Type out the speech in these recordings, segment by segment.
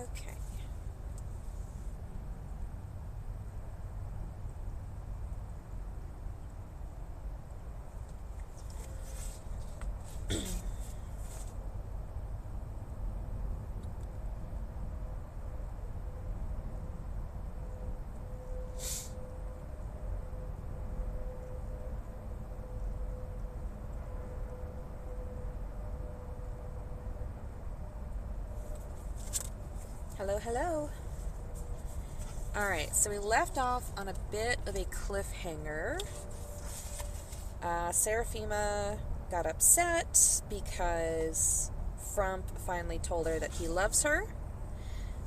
Okay. Hello, hello. Alright, so we left off on a bit of a cliffhanger. Seraphima got upset because Frump finally told her that he loves her,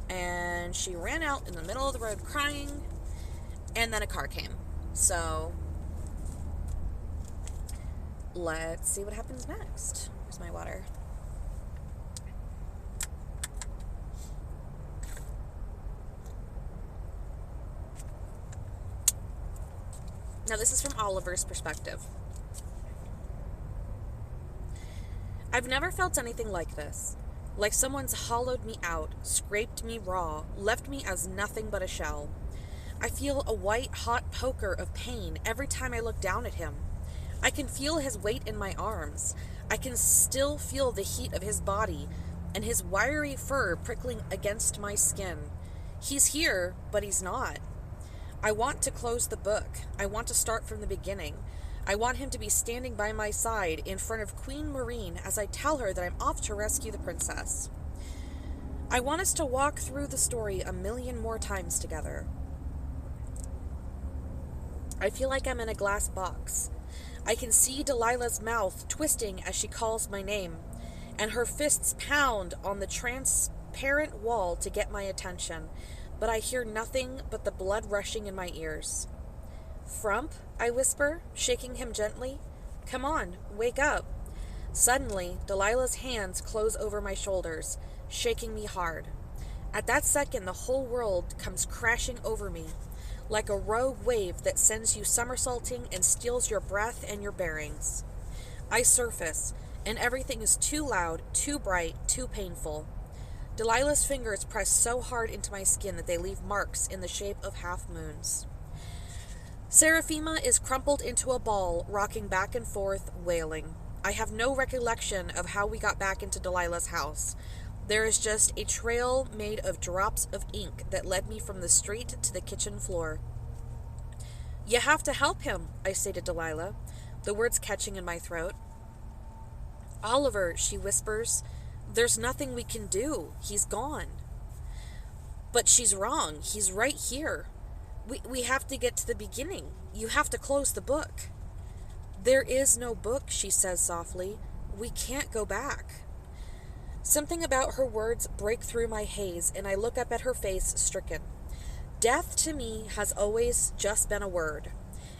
and she ran out in the middle of the road crying, and then a car came. So, let's see what happens next. Where's my water? Now, this is from Oliver's perspective. I've never felt anything like this. Like someone's hollowed me out, scraped me raw, left me as nothing but a shell. I feel a white, hot poker of pain every time I look down at him. I can feel his weight in my arms. I can still feel the heat of his body and his wiry fur prickling against my skin. He's here, but he's not. I want to close the book. I want to start from the beginning. I want him to be standing by my side in front of Queen Marine as I tell her that I'm off to rescue the princess. I want us to walk through the story a million more times together. I feel like I'm in a glass box. I can see Delilah's mouth twisting as she calls my name, and her fists pound on the transparent wall to get my attention, but I hear nothing but the blood rushing in my ears. Frump, I whisper, shaking him gently. Come on, wake up. Suddenly, Delilah's hands close over my shoulders, shaking me hard. At that second, the whole world comes crashing over me, like a rogue wave that sends you somersaulting and steals your breath and your bearings. I surface, and everything is too loud, too bright, too painful. Delilah's fingers press so hard into my skin that they leave marks in the shape of half-moons. Seraphima is crumpled into a ball, rocking back and forth, wailing. I have no recollection of how we got back into Delilah's house. There is just a trail made of drops of ink that led me from the street to the kitchen floor. You have to help him, I say to Delilah, the words catching in my throat. Oliver, she whispers, there's nothing we can do. He's gone. But she's wrong. He's right here. We have to get to the beginning. You have to close the book. There is no book, she says softly. We can't go back. Something about her words break through my haze, and I look up at her face, stricken. Death to me has always just been a word.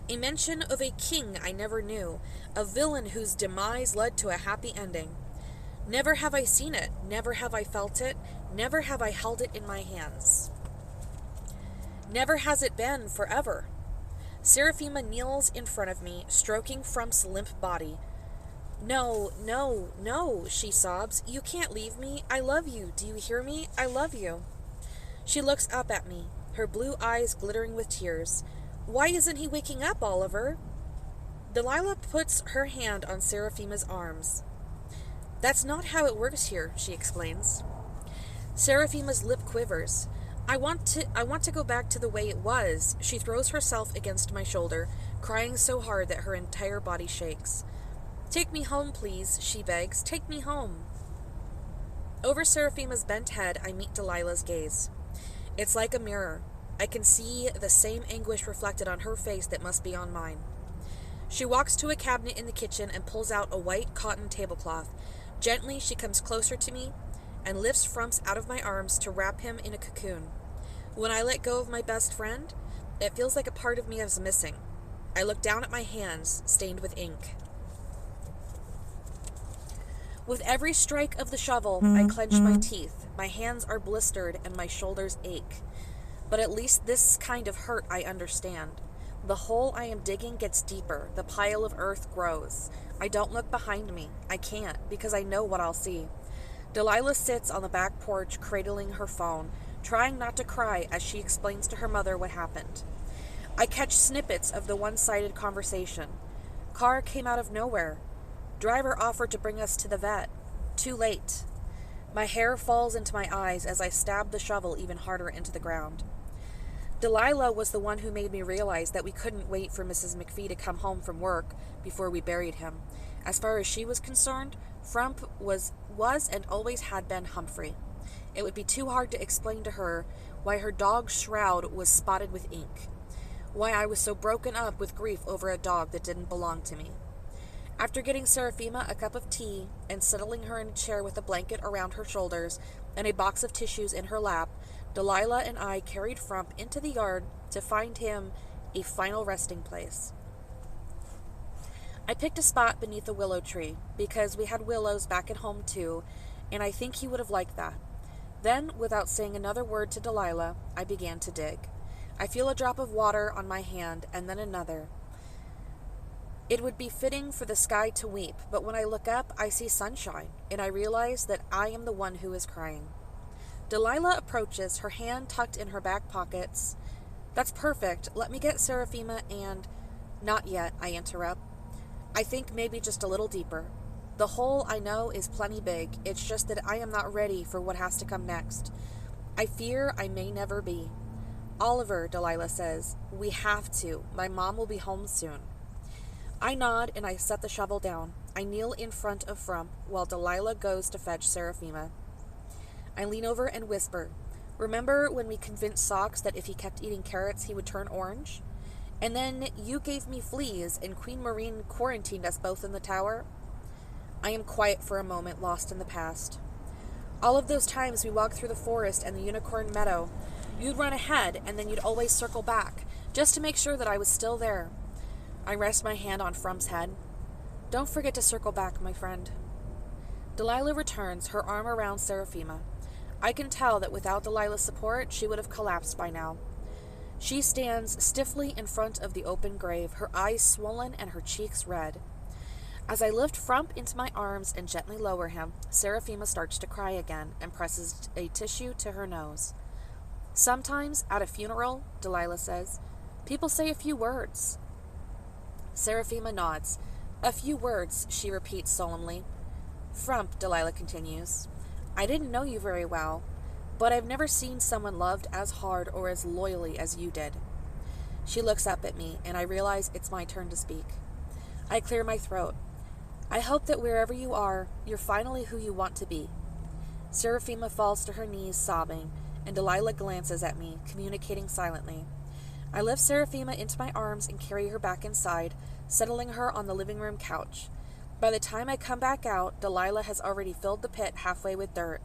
A mention of a king I never knew, a villain whose demise led to a happy ending. Never have I seen it, never have I felt it, never have I held it in my hands. Never has it been forever. Seraphima kneels in front of me, stroking Frump's limp body. No, no, no, she sobs. You can't leave me. I love you. Do you hear me? I love you. She looks up at me, her blue eyes glittering with tears. Why isn't he waking up, Oliver? Delilah puts her hand on Seraphima's arms. That's not how it works here, she explains. Seraphima's lip quivers. I want to go back to the way it was. She throws herself against my shoulder, crying so hard that her entire body shakes. Take me home, please, she begs. Take me home. Over Seraphima's bent head, I meet Delilah's gaze. It's like a mirror. I can see the same anguish reflected on her face that must be on mine. She walks to a cabinet in the kitchen and pulls out a white cotton tablecloth. Gently, she comes closer to me and lifts Frumps out of my arms to wrap him in a cocoon. When I let go of my best friend, it feels like a part of me is missing. I look down at my hands, stained with ink. With every strike of the shovel, I clench my teeth. My hands are blistered and my shoulders ache. But at least this kind of hurt I understand. The hole I am digging gets deeper. The pile of earth grows. I don't look behind me. I can't, because I know what I'll see. Delilah sits on the back porch cradling her phone, trying not to cry as she explains to her mother what happened. I catch snippets of the one-sided conversation. Car came out of nowhere. Driver offered to bring us to the vet. Too late. My hair falls into my eyes as I stab the shovel even harder into the ground. Delilah was the one who made me realize that we couldn't wait for Mrs. McPhee to come home from work before we buried him. As far as she was concerned, Frump was and always had been Humphrey. It would be too hard to explain to her why her dog's shroud was spotted with ink, why I was so broken up with grief over a dog that didn't belong to me. After getting Seraphima a cup of tea and settling her in a chair with a blanket around her shoulders and a box of tissues in her lap, Delilah and I carried Frump into the yard to find him a final resting place. I picked a spot beneath a willow tree because we had willows back at home too, and I think he would have liked that. Then, without saying another word to Delilah, I began to dig. I feel a drop of water on my hand, and then another. It would be fitting for the sky to weep, but when I look up, I see sunshine, and I realize that I am the one who is crying. Delilah approaches, her hand tucked in her back pockets. That's perfect. Let me get Seraphima and... Not yet, I interrupt. I think maybe just a little deeper. The hole, I know, is plenty big. It's just that I am not ready for what has to come next. I fear I may never be. Oliver, Delilah says, we have to. My mom will be home soon. I nod and I set the shovel down. I kneel in front of Frump while Delilah goes to fetch Seraphima. I lean over and whisper, remember when we convinced Socks that if he kept eating carrots he would turn orange? And then you gave me fleas and Queen Marine quarantined us both in the tower? I am quiet for a moment, lost in the past. All of those times we walked through the forest and the unicorn meadow, you'd run ahead and then you'd always circle back, just to make sure that I was still there. I rest my hand on Frump's head. Don't forget to circle back, my friend. Delilah returns, her arm around Seraphima. I can tell that without Delilah's support, she would have collapsed by now. She stands stiffly in front of the open grave, her eyes swollen and her cheeks red. As I lift Frump into my arms and gently lower him, Seraphima starts to cry again and presses a tissue to her nose. Sometimes, at a funeral, Delilah says, people say a few words. Seraphima nods. A few words, she repeats solemnly. Frump, Delilah continues, I didn't know you very well, but I've never seen someone loved as hard or as loyally as you did. She looks up at me, and I realize it's my turn to speak. I clear my throat. I hope that wherever you are, you're finally who you want to be. Seraphima falls to her knees, sobbing, and Delilah glances at me, communicating silently. I lift Seraphima into my arms and carry her back inside, settling her on the living room couch. By the time I come back out, Delilah has already filled the pit halfway with dirt.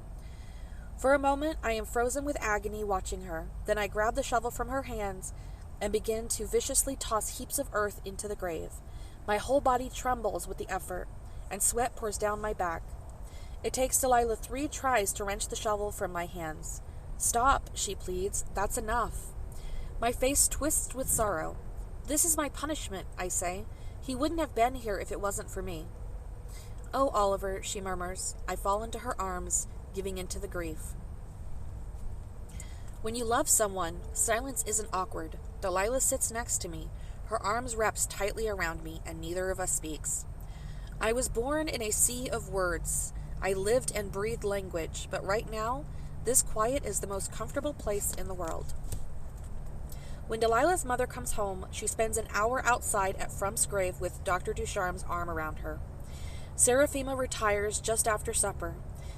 For a moment, I am frozen with agony watching her. Then I grab the shovel from her hands and begin to viciously toss heaps of earth into the grave. My whole body trembles with the effort, and sweat pours down my back. It takes Delilah 3 tries to wrench the shovel from my hands. Stop, she pleads. That's enough. My face twists with sorrow. This is my punishment, I say. He wouldn't have been here if it wasn't for me. Oh, Oliver, she murmurs. I fall into her arms, giving in to the grief. When you love someone, silence isn't awkward. Delilah sits next to me, her arms wrapped tightly around me, and neither of us speaks. I was born in a sea of words. I lived and breathed language, but right now, this quiet is the most comfortable place in the world. When Delilah's mother comes home, she spends an hour outside at Frump's grave with Dr. Ducharme's arm around her. Seraphima retires just after supper,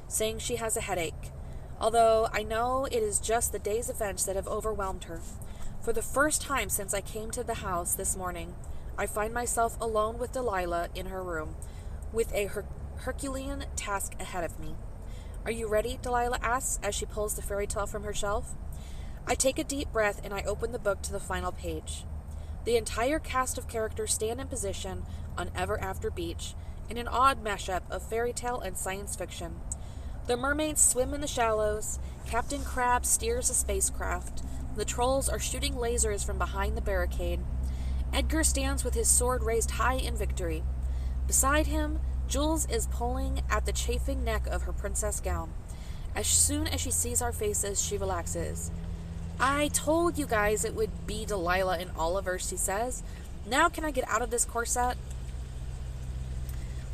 saying she has a headache, although I know it is just the day's events that have overwhelmed her. For the first time since I came to the house this morning, I find myself alone with Delilah in her room, with a Herculean task ahead of me. Are you ready? Delilah asks as she pulls the fairy tale from her shelf. I take a deep breath and I open the book to the final page. The entire cast of characters stand in position on Ever After Beach in an odd mashup of fairy tale and science fiction. The mermaids swim in the shallows, Captain Crab steers a spacecraft, the trolls are shooting lasers from behind the barricade, Edgar stands with his sword raised high in victory. Beside him, Jules is pulling at the chafing neck of her princess gown. As soon as she sees our faces, she relaxes. I told you guys it would be Delilah and Oliver, she says. Now can I get out of this corset?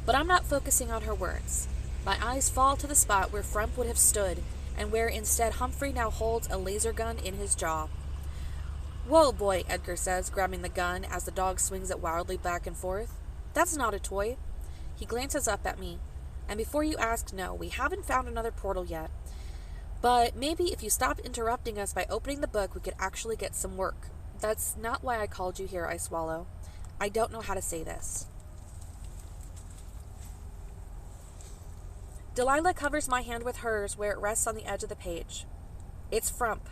But I'm not focusing on her words. My eyes fall to the spot where Frump would have stood, and where instead Humphrey now holds a laser gun in his jaw. Whoa, boy, Edgar says, grabbing the gun as the dog swings it wildly back and forth. That's not a toy. He glances up at me. And before you ask, no, we haven't found another portal yet. But maybe if you stop interrupting us by opening the book, we could actually get some work. That's not why I called you here, I swallow. I don't know how to say this. Delilah covers my hand with hers where it rests on the edge of the page. It's Frump.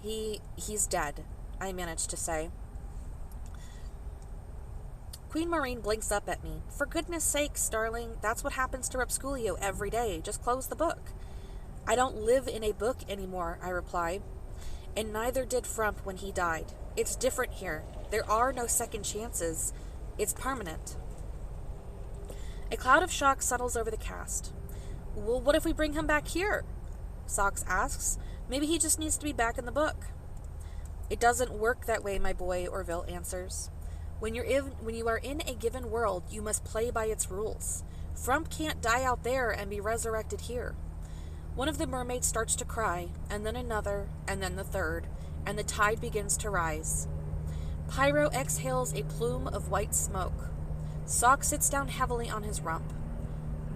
He's dead, I managed to say. Queen Maureen blinks up at me. For goodness sakes, darling, that's what happens to Repsculio every day. Just close the book. I don't live in a book anymore, I reply. And neither did Frump when he died. It's different here. There are no second chances. It's permanent. A cloud of shock settles over the cast. Well, what if we bring him back here? Socks asks. Maybe he just needs to be back in the book. It doesn't work that way, my boy, Orville answers. When you are in a given world, you must play by its rules. Frump can't die out there and be resurrected here. One of the mermaids starts to cry, and then another, and then the third, and the tide begins to rise. Pyro exhales a plume of white smoke. Sock sits down heavily on his rump.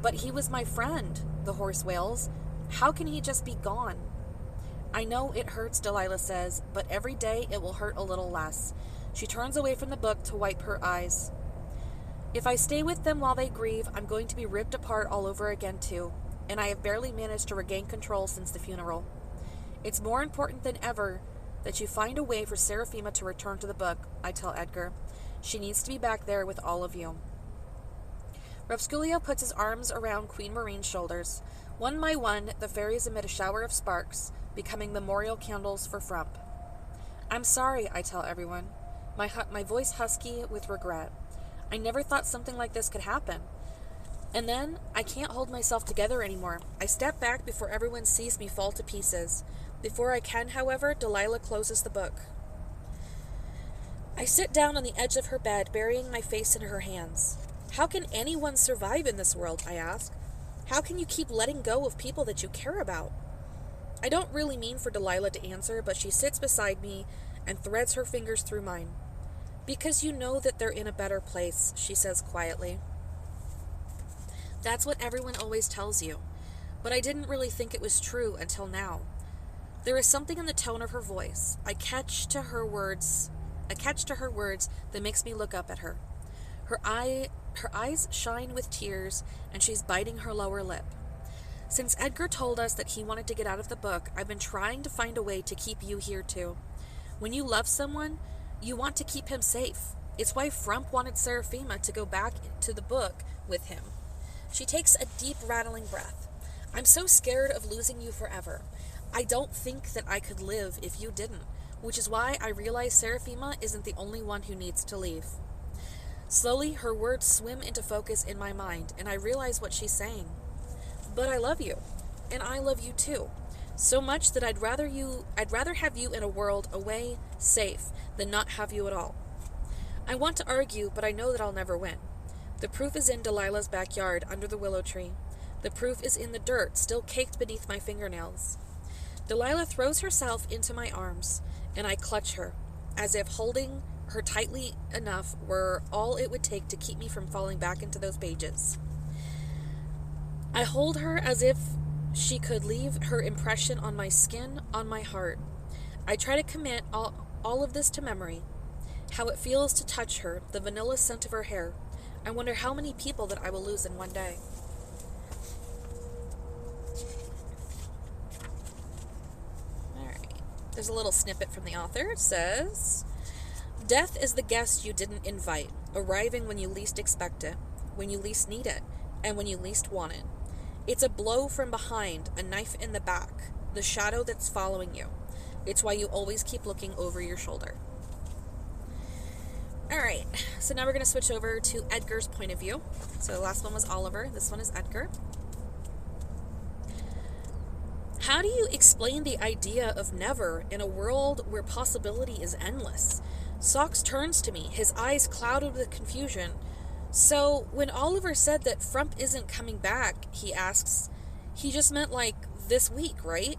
But he was my friend, the horse wails. How can he just be gone? I know it hurts, Delilah says, but every day it will hurt a little less. She turns away from the book to wipe her eyes. If I stay with them while they grieve, I'm going to be ripped apart all over again too, and I have barely managed to regain control since the funeral. It's more important than ever that you find a way for Seraphima to return to the book, I tell Edgar. She needs to be back there with all of you. Repsculio puts his arms around Queen Marine's shoulders. One by one, the fairies emit a shower of sparks, becoming memorial candles for Frump. I'm sorry, I tell everyone, my voice husky with regret. I never thought something like this could happen. And then, I can't hold myself together anymore. I step back before everyone sees me fall to pieces. Before I can, however, Delilah closes the book. I sit down on the edge of her bed, burying my face in her hands. How can anyone survive in this world, I ask? How can you keep letting go of people that you care about? I don't really mean for Delilah to answer, but she sits beside me and threads her fingers through mine. Because you know that they're in a better place, she says quietly. That's what everyone always tells you, but I didn't really think it was true until now. There is something in the tone of her voice. I catch to her words that makes me look up at her. Her eyes shine with tears, and she's biting her lower lip. Since Edgar told us that he wanted to get out of the book, I've been trying to find a way to keep you here too. When you love someone, you want to keep him safe. It's why Frump wanted Seraphima to go back to the book with him. She takes a deep, rattling breath. I'm so scared of losing you forever. I don't think that I could live if you didn't, which is why I realize Seraphima isn't the only one who needs to leave. Slowly, her words swim into focus in my mind, and I realize what she's saying. But I love you, and I love you too. So much that I'd rather have you in a world away, safe, than not have you at all. I want to argue, but I know that I'll never win. The proof is in Delilah's backyard, under the willow tree. The proof is in the dirt, still caked beneath my fingernails. Delilah throws herself into my arms, and I clutch her, as if holding her tightly enough were all it would take to keep me from falling back into those pages. I hold her as if she could leave her impression on my skin, on my heart. I try to commit all of this to memory. How it feels to touch her, the vanilla scent of her hair. I wonder how many people that I will lose in one day. Alright. There's a little snippet from the author. It says, Death is the guest you didn't invite, arriving when you least expect it, when you least need it, and when you least want it. It's a blow from behind, a knife in the back, the shadow that's following you. It's why you always keep looking over your shoulder. Alright, so now we're going to switch over to Edgar's point of view. So the last one was Oliver, this one is Edgar. How do you explain the idea of never in a world where possibility is endless? Socks turns to me, his eyes clouded with confusion. So, when Oliver said that Frump isn't coming back, he asks, he just meant like this week, right?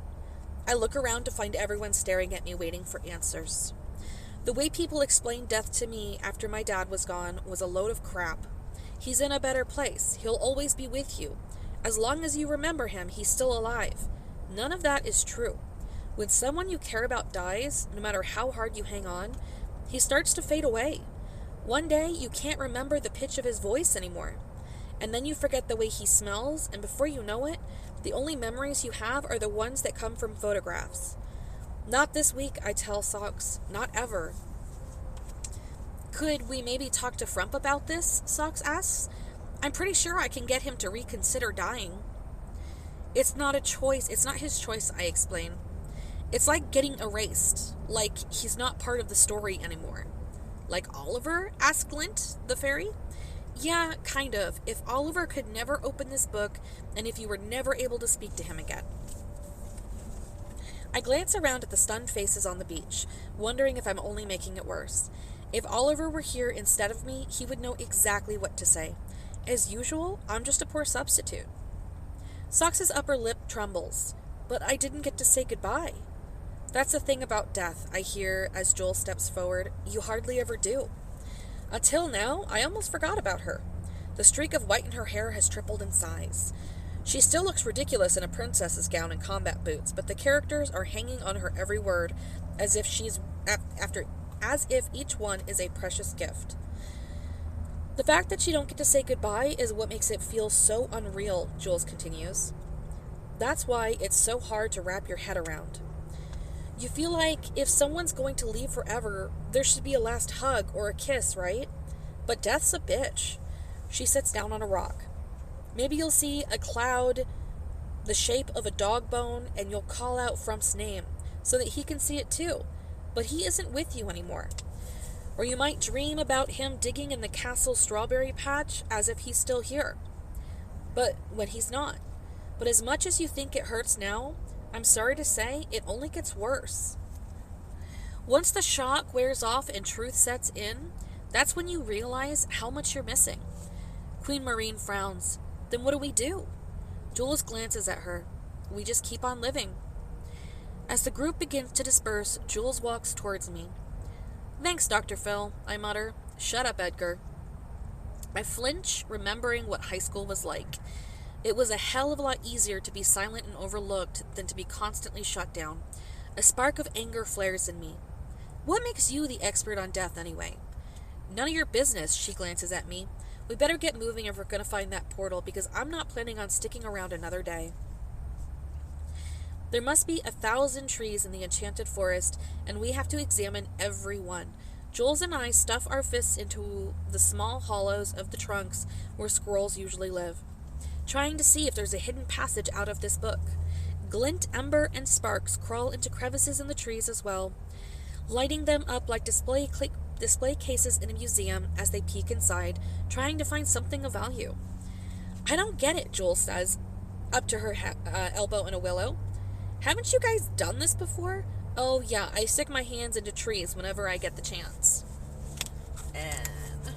I look around to find everyone staring at me waiting for answers. The way people explained death to me after my dad was gone was a load of crap. He's in a better place. He'll always be with you. As long as you remember him, he's still alive. None of that is true. When someone you care about dies, no matter how hard you hang on, he starts to fade away. One day, you can't remember the pitch of his voice anymore. And then you forget the way he smells, and before you know it, the only memories you have are the ones that come from photographs. Not this week, I tell Socks. Not ever. Could we maybe talk to Frump about this? Socks asks. I'm pretty sure I can get him to reconsider dying. It's not a choice. It's not his choice, I explain. It's like getting erased. Like he's not part of the story anymore. Like Oliver? Asked Glint, the fairy. Yeah, kind of. If Oliver could never open this book, and if you were never able to speak to him again. I glance around at the stunned faces on the beach, wondering if I'm only making it worse. If Oliver were here instead of me, he would know exactly what to say. As usual, I'm just a poor substitute. Socks's upper lip trembles, but I didn't get to say goodbye. That's the thing about death, I hear as Joel steps forward. You hardly ever do. Until now, I almost forgot about her. The streak of white in her hair has tripled in size. She still looks ridiculous in a princess's gown and combat boots, but the characters are hanging on her every word, as if each one is a precious gift. The fact that you don't get to say goodbye is what makes it feel so unreal, Jules continues. That's why it's so hard to wrap your head around. You feel like if someone's going to leave forever, there should be a last hug or a kiss, right? But death's a bitch. She sits down on a rock. Maybe you'll see a cloud the shape of a dog bone and you'll call out Frump's name so that he can see it too. But he isn't with you anymore. Or you might dream about him digging in the castle strawberry patch as if he's still here. But when he's not. But as much as you think it hurts now, I'm sorry to say, it only gets worse. Once the shock wears off and truth sets in, that's when you realize how much you're missing. Queen Marine frowns. Then what do we do? Jules glances at her. We just keep on living. As the group begins to disperse, Jules walks towards me. Thanks, Dr. Phil, I mutter. Shut up, Edgar. I flinch, remembering what high school was like. It was a hell of a lot easier to be silent and overlooked than to be constantly shut down. A spark of anger flares in me. What makes you the expert on death, anyway? None of your business, she glances at me. We better get moving if we're going to find that portal, because I'm not planning on sticking around another day. There must be 1,000 trees in the enchanted forest, and we have to examine every one. Jules and I stuff our fists into the small hollows of the trunks where squirrels usually live, trying to see if there's a hidden passage out of this book. Glint, Ember, and Sparks crawl into crevices in the trees as well, lighting them up like display cases in a museum as they peek inside, trying to find something of value. I don't get it, Jules says, up to her elbow in a willow. Haven't you guys done this before? Oh yeah, I stick my hands into trees whenever I get the chance. And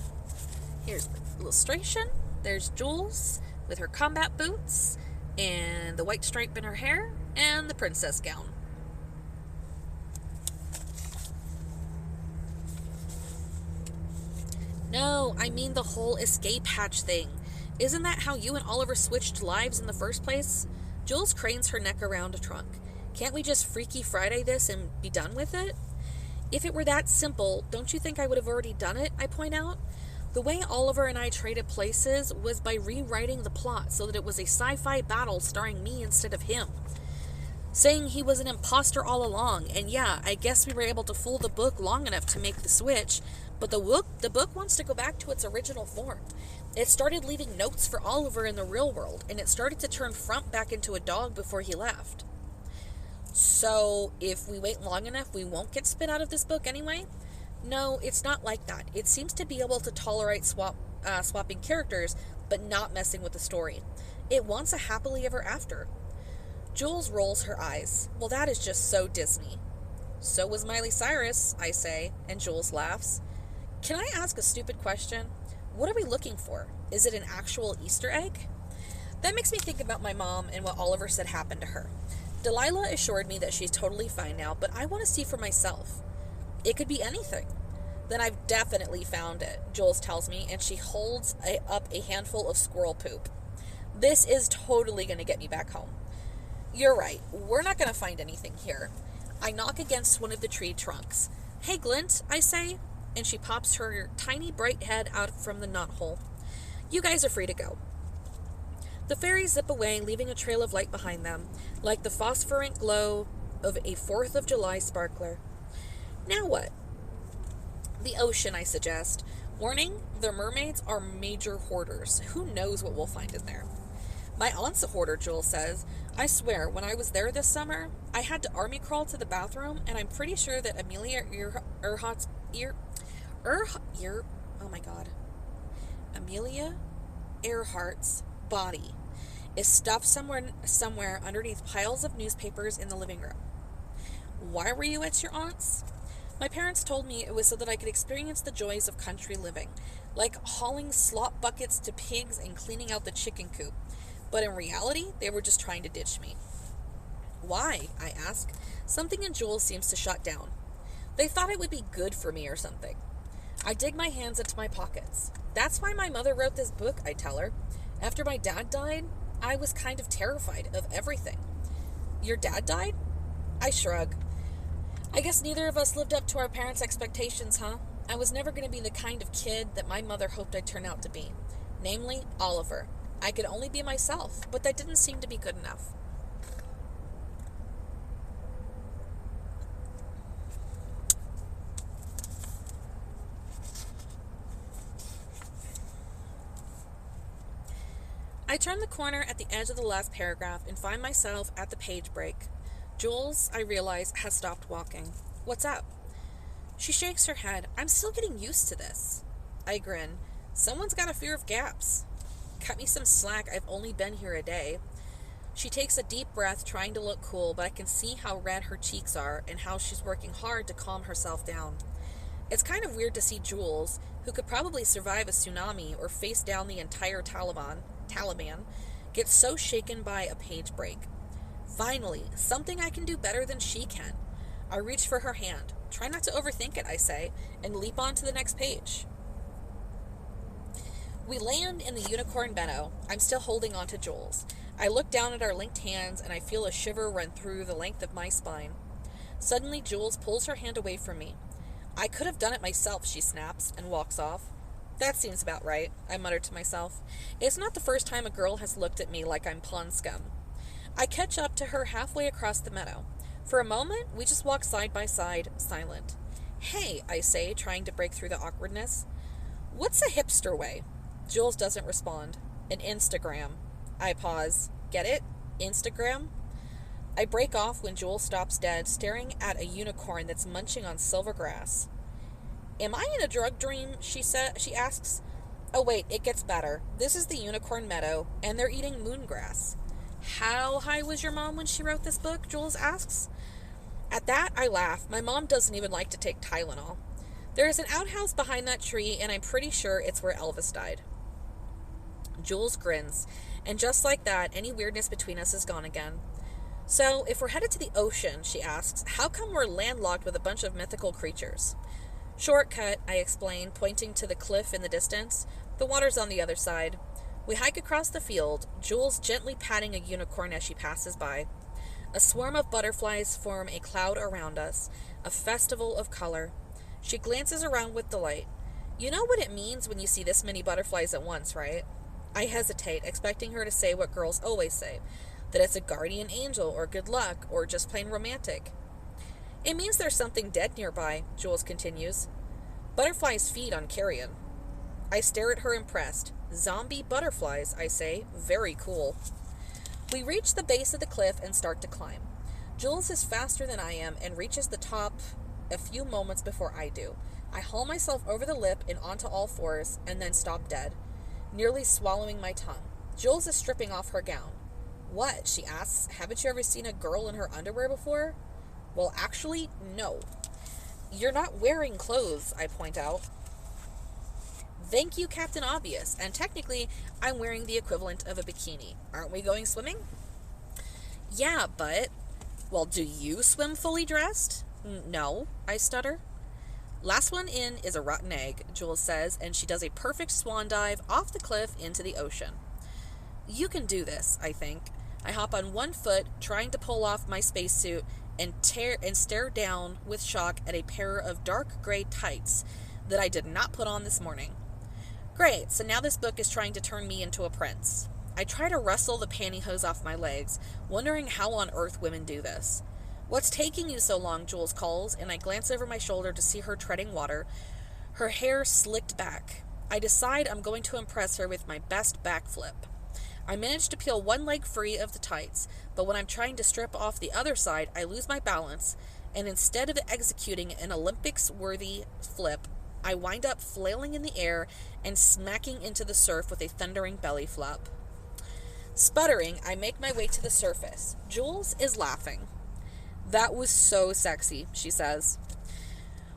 here's the illustration. There's Jules with her combat boots and the white stripe in her hair and the princess gown. No, I mean the whole escape hatch thing. Isn't that how you and Oliver switched lives in the first place? Jules cranes her neck around a trunk. Can't we just Freaky Friday this and be done with it? If it were that simple, don't you think I would have already done it, I point out? The way Oliver and I traded places was by rewriting the plot so that it was a sci-fi battle starring me instead of him. Saying he was an imposter all along, and yeah, I guess we were able to fool the book long enough to make the switch, but the book wants to go back to its original form. It started leaving notes for Oliver in the real world, and it started to turn Frump back into a dog before he left. So, if we wait long enough, we won't get spit out of this book anyway? No, it's not like that. It seems to be able to tolerate swapping characters, but not messing with the story. It wants a happily ever after. Jules rolls her eyes. Well, that is just so Disney. So was Miley Cyrus, I say, and Jules laughs. Can I ask a stupid question? What are we looking for? Is it an actual Easter egg? That makes me think about my mom and what Oliver said happened to her. Delilah assured me that she's totally fine now, but I want to see for myself. It could be anything. Then I've definitely found it, Jules tells me, and she holds up a handful of squirrel poop. This is totally going to get me back home. You're right, we're not going to find anything here. I knock against one of the tree trunks. Hey, Glint, I say, and she pops her tiny bright head out from the knothole. You guys are free to go. The fairies zip away, leaving a trail of light behind them, like the phosphorant glow of a 4th of July sparkler. Now what? The ocean, I suggest. Warning, the mermaids are major hoarders. Who knows what we'll find in there? My aunt's a hoarder, Jules says. I swear, when I was there this summer, I had to army crawl to the bathroom, and I'm pretty sure that Amelia Earhart's body is stuffed somewhere underneath piles of newspapers in the living room. Why were you at your aunt's? My parents told me it was so that I could experience the joys of country living, like hauling slop buckets to pigs and cleaning out the chicken coop. But in reality, they were just trying to ditch me. Why? I ask. Something in Jules seems to shut down. They thought it would be good for me or something. I dig my hands into my pockets. That's why my mother wrote this book, I tell her. After my dad died, I was kind of terrified of everything. Your dad died? I shrug. I guess neither of us lived up to our parents' expectations, huh? I was never going to be the kind of kid that my mother hoped I'd turn out to be. Namely, Oliver. I could only be myself, but that didn't seem to be good enough. I turn the corner at the edge of the last paragraph and find myself at the page break. Jules, I realize, has stopped walking. What's up? She shakes her head. I'm still getting used to this. I grin. Someone's got a fear of gaps. Cut me some slack, I've only been here a day. She takes a deep breath, trying to look cool, but I can see how red her cheeks are and how she's working hard to calm herself down. It's kind of weird to see Jules, who could probably survive a tsunami or face down the entire Taliban, get so shaken by a page break. Finally, something I can do better than she can. I reach for her hand. Try not to overthink it, I say, and leap on to the next page. We land in the unicorn meadow. I'm still holding on to Jules. I look down at our linked hands and I feel a shiver run through the length of my spine. Suddenly, Jules pulls her hand away from me. I could have done it myself, she snaps, and walks off. That seems about right, I mutter to myself. It's not the first time a girl has looked at me like I'm pond scum. I catch up to her halfway across the meadow. For a moment, we just walk side by side, silent. Hey, I say, trying to break through the awkwardness. What's a hipster way? Jules doesn't respond. An Instagram. I pause. Get it? Instagram? I break off when Jules stops dead, staring at a unicorn that's munching on silver grass. Am I in a drug dream? She asks. Oh wait, it gets better. This is the unicorn meadow, and they're eating moongrass. How high was your mom when she wrote this book? Jules asks. At that, I laugh. My mom doesn't even like to take Tylenol. There is an outhouse behind that tree, and I'm pretty sure it's where Elvis died. Jules grins, and just like that, any weirdness between us is gone again. So, if we're headed to the ocean, she asks, how come we're landlocked with a bunch of mythical creatures? Shortcut, I explain, pointing to the cliff in the distance. The water's on the other side. We hike across the field, Jules gently patting a unicorn as she passes by. A swarm of butterflies form a cloud around us, a festival of color. She glances around with delight. You know what it means when you see this many butterflies at once, right? I hesitate, expecting her to say what girls always say, that it's a guardian angel or good luck or just plain romantic. It means there's something dead nearby, Jules continues. Butterflies feed on carrion. I stare at her impressed. Zombie butterflies, I say. Very cool. We reach the base of the cliff and start to climb. Jules is faster than I am and reaches the top a few moments before I do. I haul myself over the lip and onto all fours, and then stop dead, nearly swallowing my tongue. Jules is stripping off her gown. What? She asks. Haven't you ever seen a girl in her underwear before? Well, actually, no. You're not wearing clothes, I point out. Thank you, Captain Obvious. And technically, I'm wearing the equivalent of a bikini. Aren't we going swimming? Yeah, but... Well, do you swim fully dressed? No, I stutter. Last one in is a rotten egg, Jules says, and she does a perfect swan dive off the cliff into the ocean. You can do this, I think. I hop on one foot, trying to pull off my spacesuit, and stare down with shock at a pair of dark gray tights that I did not put on this morning. Great, so now this book is trying to turn me into a prince. I try to wrestle the pantyhose off my legs, wondering how on earth women do this. What's taking you so long, Jules calls, and I glance over my shoulder to see her treading water, her hair slicked back. I decide I'm going to impress her with my best backflip. I manage to peel one leg free of the tights, but when I'm trying to strip off the other side, I lose my balance, and instead of executing an Olympics-worthy flip, I wind up flailing in the air and smacking into the surf with a thundering belly flop. Sputtering, I make my way to the surface. Jules is laughing. That was so sexy, she says.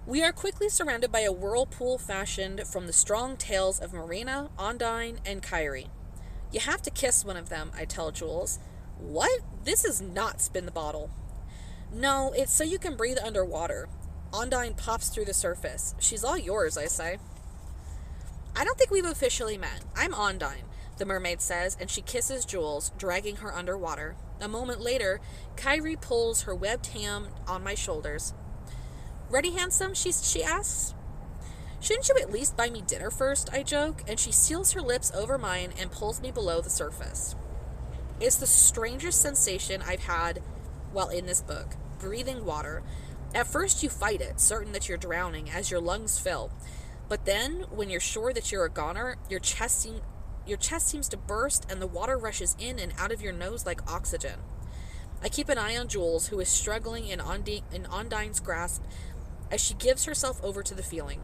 We are quickly surrounded by a whirlpool fashioned from the strong tails of Marina, Ondine, and Kyrie. You have to kiss one of them, I tell Jules. What? This is not spin the bottle. No, it's so you can breathe underwater. Ondine pops through the surface. She's all yours, I say. I don't think we've officially met. I'm Ondine, the mermaid says, and she kisses Jules, dragging her underwater. A moment later, Kyrie pulls her webbed hand on my shoulders. Ready, handsome? She asks. Shouldn't you at least buy me dinner first, I joke, and she seals her lips over mine and pulls me below the surface. It's the strangest sensation I've had while in this book, breathing water. At first you fight it, certain that you're drowning as your lungs fill. But then, when you're sure that you're a goner, your chest seems to burst and the water rushes in and out of your nose like oxygen. I keep an eye on Jules, who is struggling in Ondine's grasp as she gives herself over to the feeling.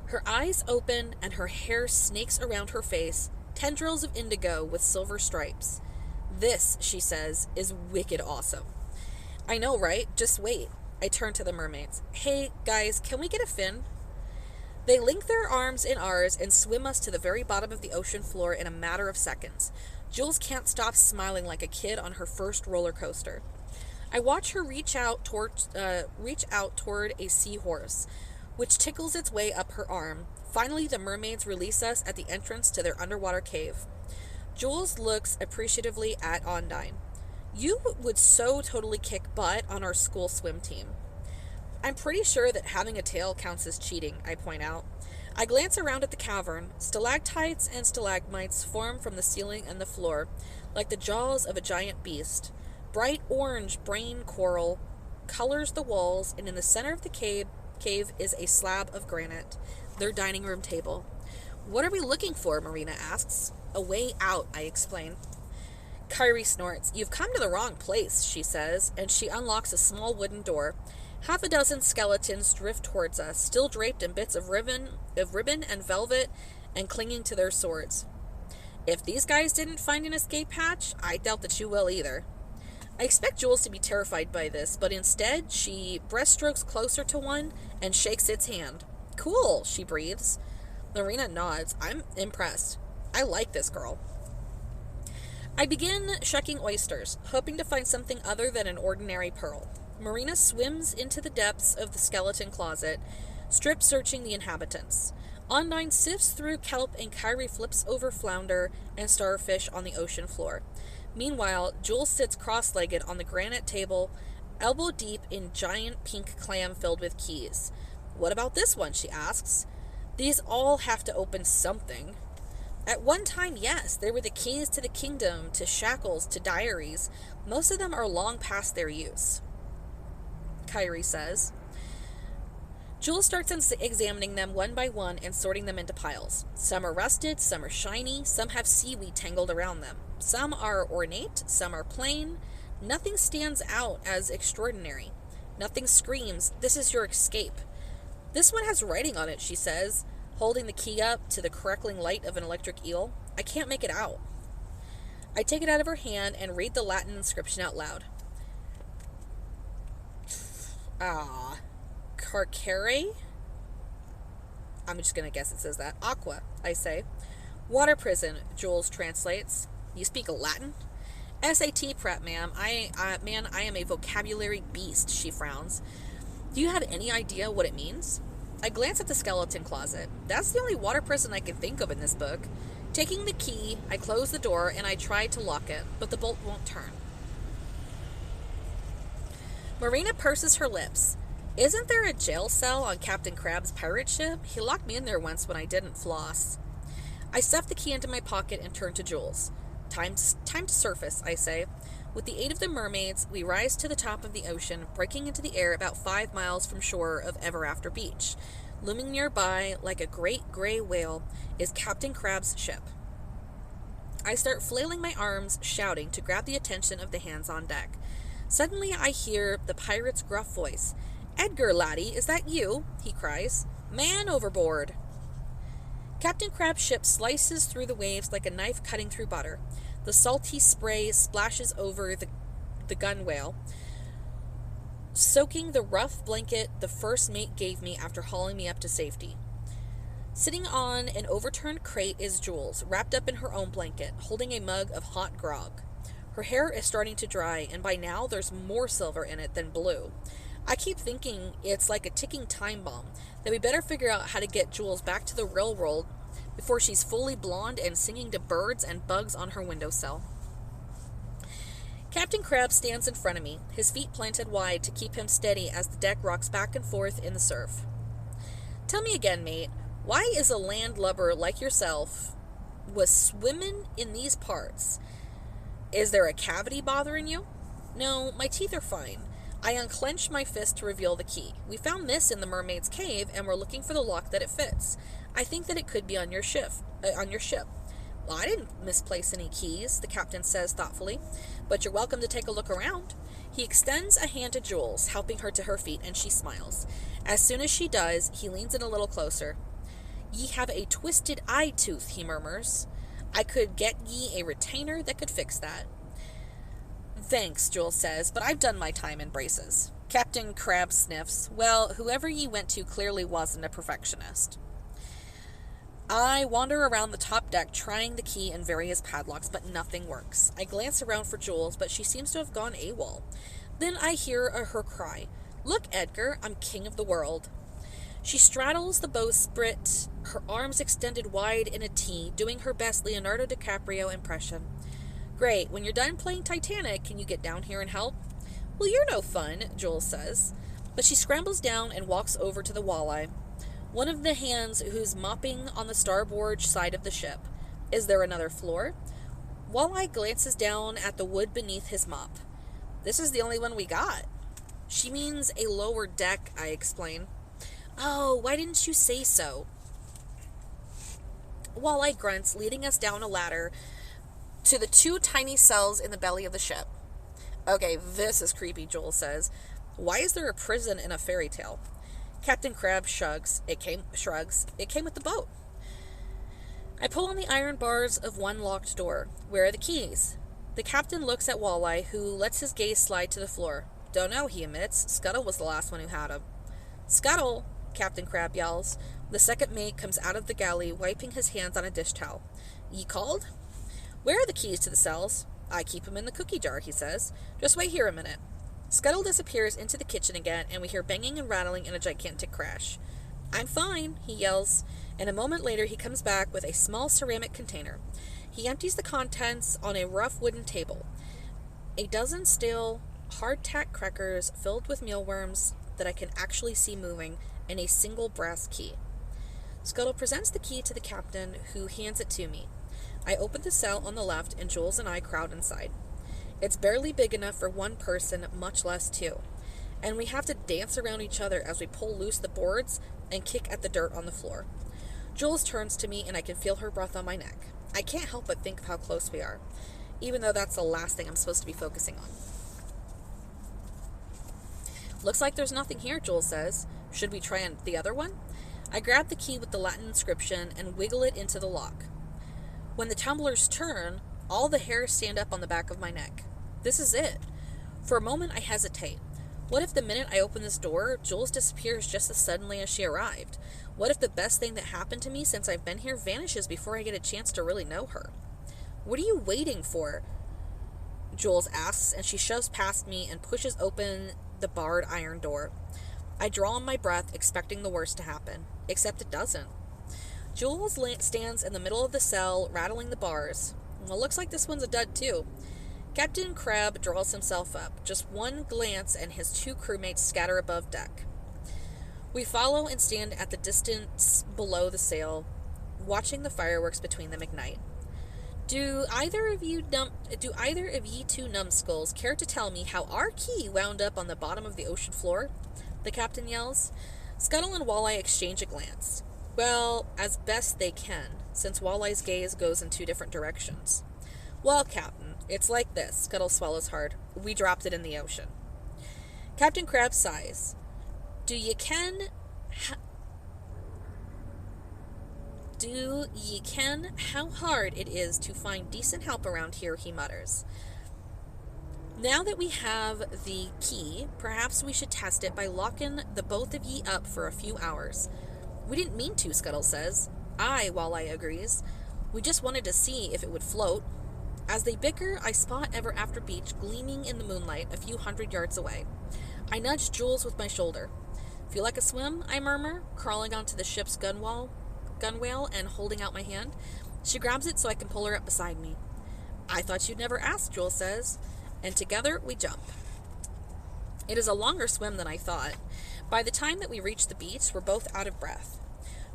Her eyes open and her hair snakes around her face, tendrils of indigo with silver stripes. This, she says, is wicked awesome. I know, right? Just wait. I turn to the mermaids. Hey, guys, can we get a fin? They link their arms in ours and swim us to the very bottom of the ocean floor in a matter of seconds. Jules can't stop smiling like a kid on her first roller coaster. I watch her reach out toward a seahorse, which tickles its way up her arm. Finally, the mermaids release us at the entrance to their underwater cave. Jules looks appreciatively at Ondine. You would so totally kick butt on our school swim team. I'm pretty sure that having a tail counts as cheating, I point out. I glance around at the cavern. Stalactites and stalagmites form from the ceiling and the floor, like the jaws of a giant beast. Bright orange brain coral colors the walls, and in the center of the cave is a slab of granite, their dining room table. What are we looking for? Marina asks. A way out, I explain. Kyrie snorts. You've come to the wrong place, she says, and she unlocks a small wooden door. Half a dozen skeletons drift towards us, still draped in bits of ribbon and velvet and clinging to their swords. If these guys didn't find an escape hatch, I doubt that you will either. I expect Jules to be terrified by this, but instead she breaststrokes closer to one and shakes its hand. Cool, she breathes. Marina nods. I'm impressed. I like this girl. I begin shucking oysters, hoping to find something other than an ordinary pearl. Marina swims into the depths of the skeleton closet, strip-searching the inhabitants. Ondine sifts through kelp and Kyrie flips over flounder and starfish on the ocean floor. Meanwhile, Jules sits cross-legged on the granite table, elbow deep in giant pink clam filled with keys. What about this one? She asks. These all have to open something. At one time, yes, they were the keys to the kingdom, to shackles, to diaries. Most of them are long past their use, Kyrie says. Jules starts examining them one by one and sorting them into piles. Some are rusted, some are shiny, some have seaweed tangled around them. Some are ornate, some are plain. Nothing stands out as extraordinary. Nothing screams, this is your escape. This one has writing on it, she says, holding the key up to the crackling light of an electric eel. I can't make it out. I take it out of her hand and read the Latin inscription out loud. Carcere? I'm just going to guess it says that. Aqua, I say. Water prison, Jules translates. You speak Latin? SAT prep, ma'am. I am a vocabulary beast, she frowns. Do you have any idea what it means? I glance at the skeleton closet. That's the only water prison I can think of in this book. Taking the key, I close the door and I try to lock it, but the bolt won't turn. Marina purses her lips. Isn't there a jail cell on Captain Crab's pirate ship? He locked me in there once when I didn't floss. I stuff the key into my pocket and turn to Jules. Time to surface, I say. With the aid of the mermaids, we rise to the top of the ocean, breaking into the air about 5 miles from shore of Ever After Beach. Looming nearby, like a great gray whale, is Captain Crab's ship. I start flailing my arms, shouting to grab the attention of the hands on deck. Suddenly I hear the pirate's gruff voice. Edgar, laddie, is that you? He cries. Man overboard! Captain Crab's ship slices through the waves like a knife cutting through butter. The salty spray splashes over the gunwale, soaking the rough blanket the first mate gave me after hauling me up to safety. Sitting on an overturned crate is Jules, wrapped up in her own blanket, holding a mug of hot grog. Her hair is starting to dry, and by now there's more silver in it than blue. I keep thinking it's like a ticking time bomb, that we better figure out how to get Jules back to the real world before she's fully blonde and singing to birds and bugs on her windowsill. Captain Crab stands in front of me, his feet planted wide to keep him steady as the deck rocks back and forth in the surf. Tell me again, mate, why is a landlubber like yourself was swimming in these parts? Is there a cavity bothering you? No, my teeth are fine. I unclench my fist to reveal the key. We found this in the mermaid's cave, and we're looking for the lock that it fits. I think that it could be on your ship. Well, I didn't misplace any keys, the captain says thoughtfully, but you're welcome to take a look around. He extends a hand to Jules, helping her to her feet, and she smiles. As soon as she does, he leans in a little closer. Ye have a twisted eye tooth, he murmurs. I could get ye a retainer that could fix that. Thanks, Jules says, but I've done my time in braces. Captain Crab sniffs. Well, whoever ye went to clearly wasn't a perfectionist. I wander around the top deck trying the key in various padlocks, but nothing works. I glance around for Jules, but she seems to have gone AWOL. Then I hear her cry, Look, Edgar, I'm king of the world. She straddles the bowsprit, her arms extended wide in a T, doing her best Leonardo DiCaprio impression. Great, when you're done playing Titanic, can you get down here and help? Well, you're no fun, Jules says. But she scrambles down and walks over to the walleye, one of the hands who's mopping on the starboard side of the ship. Is there another floor? Walleye glances down at the wood beneath his mop. This is the only one we got. She means a lower deck, I explain. Oh, why didn't you say so? Walleye grunts, leading us down a ladder to the 2 tiny cells in the belly of the ship. Okay, this is creepy, Jules says. Why is there a prison in a fairy tale? Captain Crab shrugs. It came with the boat. I pull on the iron bars of one locked door. Where are the keys? The captain looks at Walleye, who lets his gaze slide to the floor. Don't know, he admits. Scuttle was the last one who had him. Scuttle, Captain Crab yells. The second mate comes out of the galley, wiping his hands on a dish towel. Ye called? Where are the keys to the cells? I keep them in the cookie jar, he says. Just wait here a minute. Scuttle disappears into the kitchen again, and we hear banging and rattling in a gigantic crash. I'm fine, he yells, and a moment later he comes back with a small ceramic container. He empties the contents on a rough wooden table. A dozen stale, hardtack crackers filled with mealworms that I can actually see moving, and a single brass key. Scuttle presents the key to the captain, who hands it to me. I open the cell on the left, and Jules and I crowd inside. It's barely big enough for one person, much less 2. And we have to dance around each other as we pull loose the boards and kick at the dirt on the floor. Jules turns to me, and I can feel her breath on my neck. I can't help but think of how close we are, even though that's the last thing I'm supposed to be focusing on. Looks like there's nothing here, Jules says. Should we try the other one? I grab the key with the Latin inscription and wiggle it into the lock. When the tumblers turn, all the hairs stand up on the back of my neck. This is it. For a moment, I hesitate. What if the minute I open this door, Jules disappears just as suddenly as she arrived? What if the best thing that happened to me since I've been here vanishes before I get a chance to really know her? What are you waiting for? Jules asks, and she shoves past me and pushes open the barred iron door. I draw on my breath, expecting the worst to happen, except it doesn't. Jules stands in the middle of the cell, rattling the bars. Well, looks like this one's a dud, too. Captain Crab draws himself up. Just one glance and his two crewmates scatter above deck. We follow and stand at the distance below the sail, watching the fireworks between them ignite. Do either of you two numbskulls care to tell me how our key wound up on the bottom of the ocean floor? The captain yells. Scuttle and Walleye exchange a glance. Well, as best they can, since Walleye's gaze goes in two different directions. Well, Captain, it's like this. Scuttle swallows hard. We dropped it in the ocean. Captain Crab sighs. Do ye ken how hard it is to find decent help around here, he mutters. Now that we have the key, perhaps we should test it by locking the both of ye up for a few hours. We didn't mean to, Scuttle says. Aye, Walleye agrees. We just wanted to see if it would float. As they bicker, I spot Ever After Beach gleaming in the moonlight a few 100 yards away. I nudge Jules with my shoulder. Feel like a swim? I murmur, crawling onto the ship's gunwale and holding out my hand. She grabs it so I can pull her up beside me. I thought you'd never ask, Jules says, and together we jump. It is a longer swim than I thought. By the time that we reach the beach, we're both out of breath.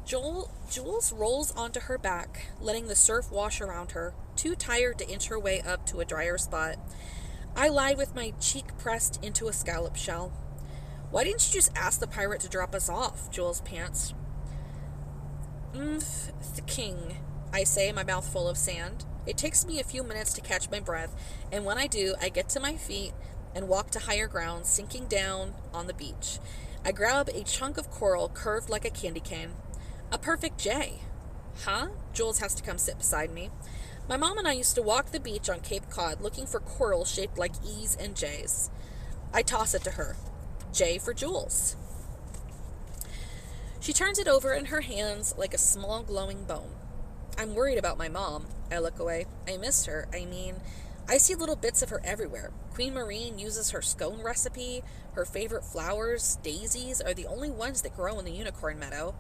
Jules rolls onto her back, letting the surf wash around her, too tired to inch her way up to a drier spot. I lie with my cheek pressed into a scallop shell. Why didn't you just ask the pirate to drop us off? Jules pants. The king, I say, my mouth full of sand. It takes me a few minutes to catch my breath, and when I do, I get to my feet and walk to higher ground, sinking down on the beach. I grab a chunk of coral curved like a candy cane. A perfect J. Huh? Jules has to come sit beside me. My mom and I used to walk the beach on Cape Cod looking for coral shaped like E's and J's. I toss it to her. J for Jules. She turns it over in her hands like a small glowing bone. I'm worried about my mom. I look away. I miss her. I see little bits of her everywhere. Queen Marine uses her scone recipe. Her favorite flowers, daisies, are the only ones that grow in the unicorn meadow.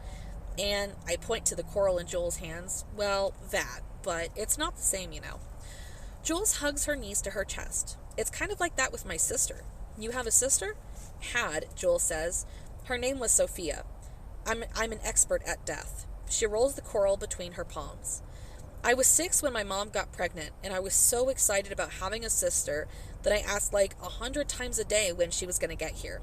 And I point to the coral in Jules' hands. Well, that, but it's not the same, you know. Jules hugs her knees to her chest. It's kind of like that with my sister. You have a sister? Had, Jules says. Her name was Sophia. I'm an expert at death. She rolls the coral between her palms. I was 6 when my mom got pregnant, and I was so excited about having a sister that I asked like 100 times a day when she was going to get here.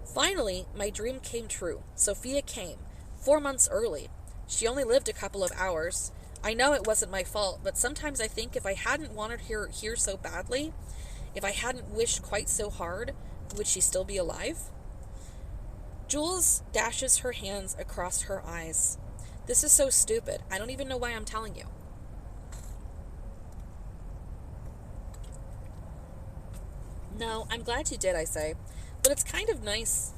Finally, my dream came true. Sophia came, 4 months early. She only lived a couple of hours. I know it wasn't my fault, but sometimes I think if I hadn't wanted her here so badly, if I hadn't wished quite so hard, would she still be alive? Jules dashes her hands across her eyes. This is so stupid. I don't even know why I'm telling you. No, I'm glad you did, I say. But it's kind of nice